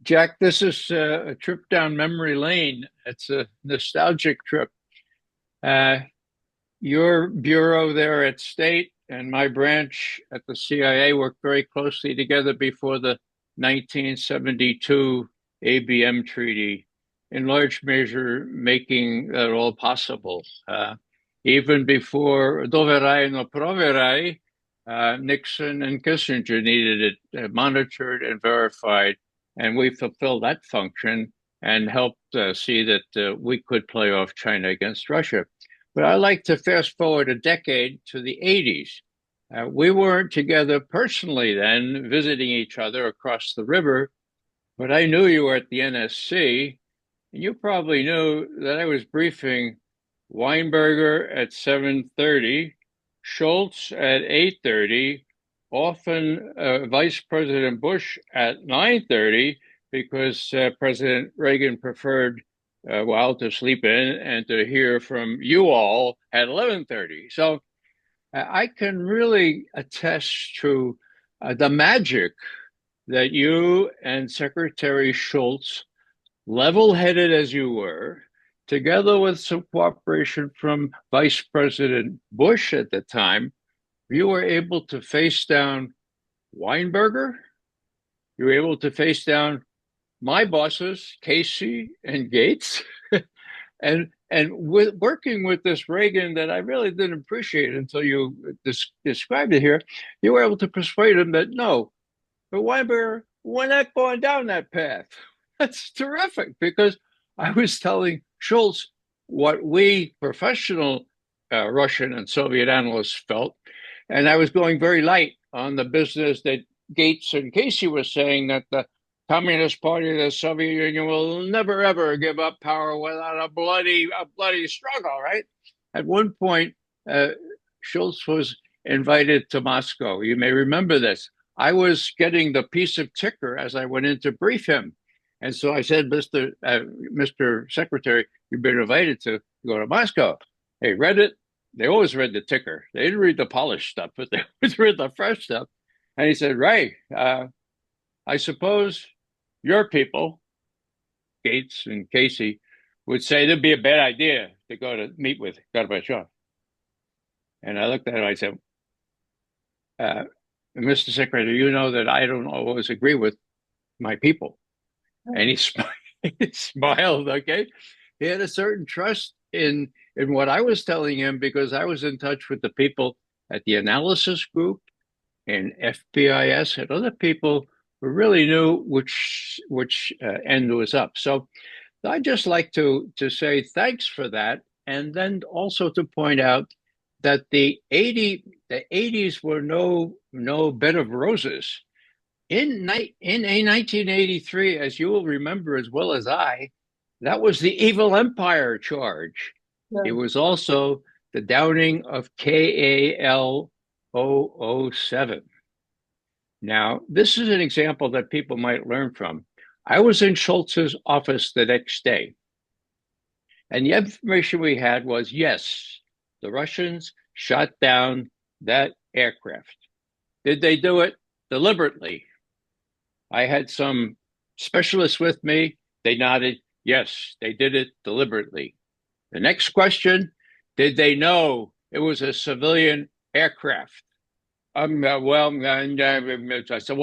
Jack, this is a trip down memory lane. It's a nostalgic trip. Uh, your bureau there at State and my branch at the CIA worked very closely together before the 1972 ABM Treaty, in large measure making that all possible. Even before doverai no proverai, Nixon and Kissinger needed it monitored and verified, and we fulfilled that function and helped see that we could play off China against Russia. But I like to fast forward a decade to the 80s. We weren't together personally then, visiting each other across the river, but I knew you were at the NSC, and you probably knew that I was briefing Weinberger at 7:30, Schultz at 8:30, often Vice President Bush at 9:30, because President Reagan preferred to sleep in and to hear from you all at 11:30. So I can really attest to the magic that you and Secretary Schultz, level-headed as you were, together with some cooperation from Vice President Bush at the time, you were able to face down Weinberger. You were able to face down my bosses, Casey and Gates, and with working with this Reagan that I really didn't appreciate until you described it here, you were able to persuade him that no, but Weinberger, we're not going down that path. That's terrific because I was telling Schultz what we professional Russian and Soviet analysts felt, and I was going very light on the business that Gates and Casey were saying, that the Communist Party of the Soviet Union will never ever give up power without a bloody struggle. Right? At one point, Schultz was invited to Moscow. You may remember this. I was getting the piece of ticker as I went in to brief him. And so I said, Mr. Secretary, you've been invited to go to Moscow. They read it. They always read the ticker. They didn't read the polished stuff, but they always read the fresh stuff. And he said, Ray, I suppose your people, Gates and Casey, would say it'd be a bad idea to go to meet with Gorbachev. And I looked at him, I said, Mr. Secretary, you know that I don't always agree with my people. And he smiled, okay? He had a certain trust in what I was telling him because I was in touch with the people at the analysis group and FBIS and other people who really knew which end was up. So I'd just like to say thanks for that, and then also to point out that the 80s were no bed of roses. In 1983, as you will remember as well as I, that was the evil empire charge. Yeah. It was also the downing of KAL 007. Now, this is an example that people might learn from. I was in Schultz's office the next day, and the information we had was, yes, the Russians shot down that aircraft. Did they do it deliberately? I had some specialists with me. They nodded, yes, they did it deliberately. The next question, did they know it was a civilian aircraft? I said, well,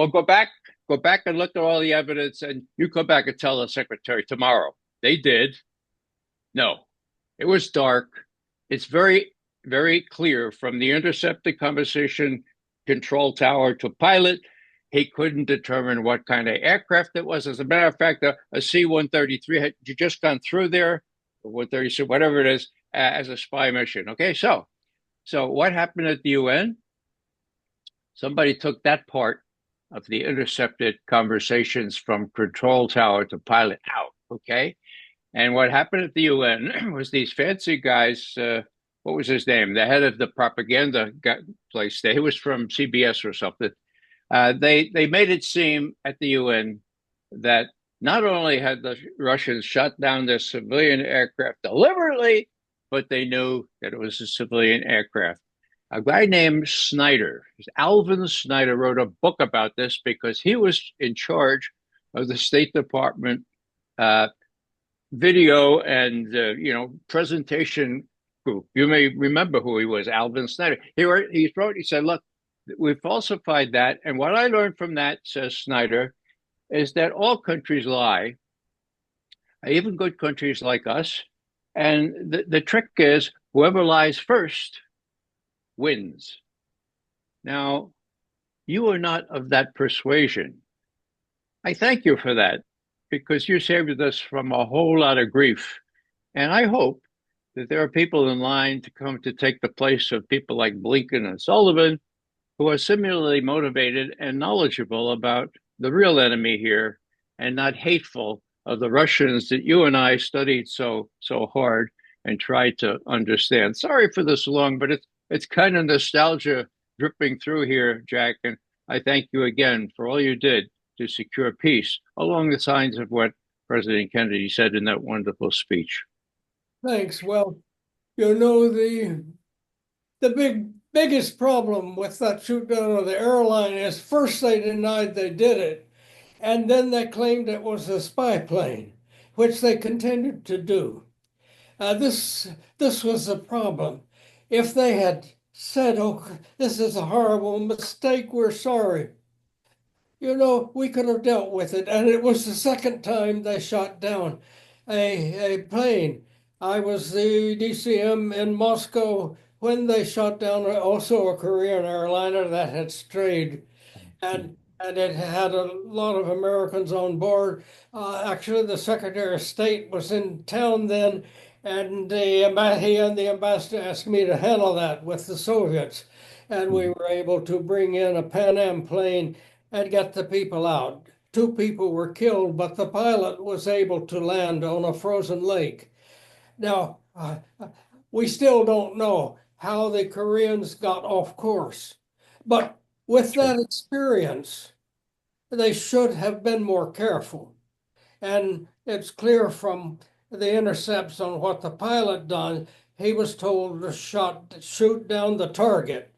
go back and look at all the evidence, and you come back and tell the secretary tomorrow. They did. No, it was dark. It's very, very clear from the intercepted conversation control tower to pilot. He couldn't determine what kind of aircraft it was. As a matter of fact, a C-133 had just gone through there, or 136, whatever it is, as a spy mission. Okay, so what happened at the UN? Somebody took that part of the intercepted conversations from control tower to pilot out, okay? And what happened at the UN was these fancy guys, what was his name? The head of the propaganda place, he was from CBS or something. They made it seem at the UN that not only had the Russians shot down their civilian aircraft deliberately, but they knew that it was a civilian aircraft. A guy named Snyder, Alvin Snyder, wrote a book about this because he was in charge of the State Department uh, video and presentation group. You may remember who he was, Alvin Snyder. He said, "Look, we falsified that, and what I learned from that," says Snyder, "is that all countries lie, even good countries like us, and the trick is whoever lies first wins." Now, you are not of that persuasion. I thank you for that because you saved us from a whole lot of grief. And I hope that there are people in line to come to take the place of people like Blinken and Sullivan who are similarly motivated and knowledgeable about the real enemy here and not hateful of the Russians that you and I studied so hard and tried to understand. Sorry for this long, but it's kind of nostalgia dripping through here, Jack, and I thank you again for all you did to secure peace along the lines of what President Kennedy said in that wonderful speech. Thanks. Well, the biggest problem with that shoot down of the airline is first they denied they did it, and then they claimed it was a spy plane, which they continued to do. This was the problem. If they had said, "Oh, this is a horrible mistake, we're sorry," we could have dealt with it. And it was the second time they shot down a plane. I was the DCM in Moscow when they shot down also a Korean airliner that had strayed, and it had a lot of Americans on board. Actually, the Secretary of State was in town then, and he and the ambassador asked me to handle that with the Soviets, and we were able to bring in a Pan Am plane and get the people out. Two people were killed, but the pilot was able to land on a frozen lake. Now, we still don't know how the Koreans got off course, but with that experience, they should have been more careful. And it's clear from the intercepts on what the pilot done, he was told to shoot down the target.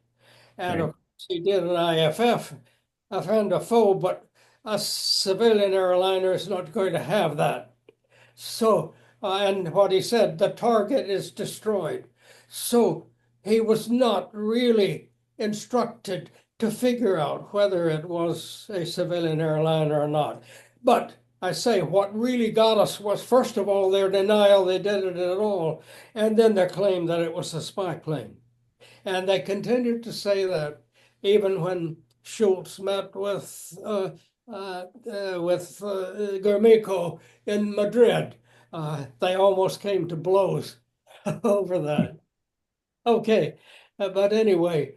And of course, he did an IFF, a friend of foe, but a civilian airliner is not going to have that. So, and what he said, the target is destroyed. So he was not really instructed to figure out whether it was a civilian airliner or not. But I say what really got us was, first of all, their denial they did it at all, and then their claim that it was a spy plane. And they continued to say that even when Schultz met with Gromyko in Madrid. They almost came to blows over that. Okay, but anyway,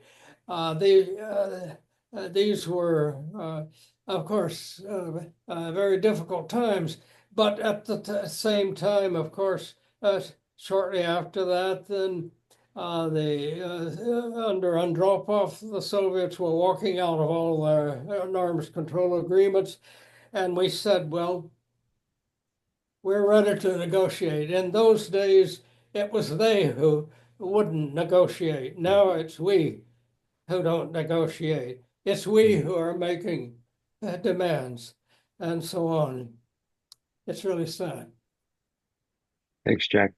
these were, of course, very difficult times. But at the same time, of course, shortly after that, then under Andropov, the Soviets were walking out of all their arms control agreements. And we said, well, we're ready to negotiate. In those days, it was they who wouldn't negotiate. Now it's we who don't negotiate. It's we who are making demands and so on. It's really sad. Thanks, Jack.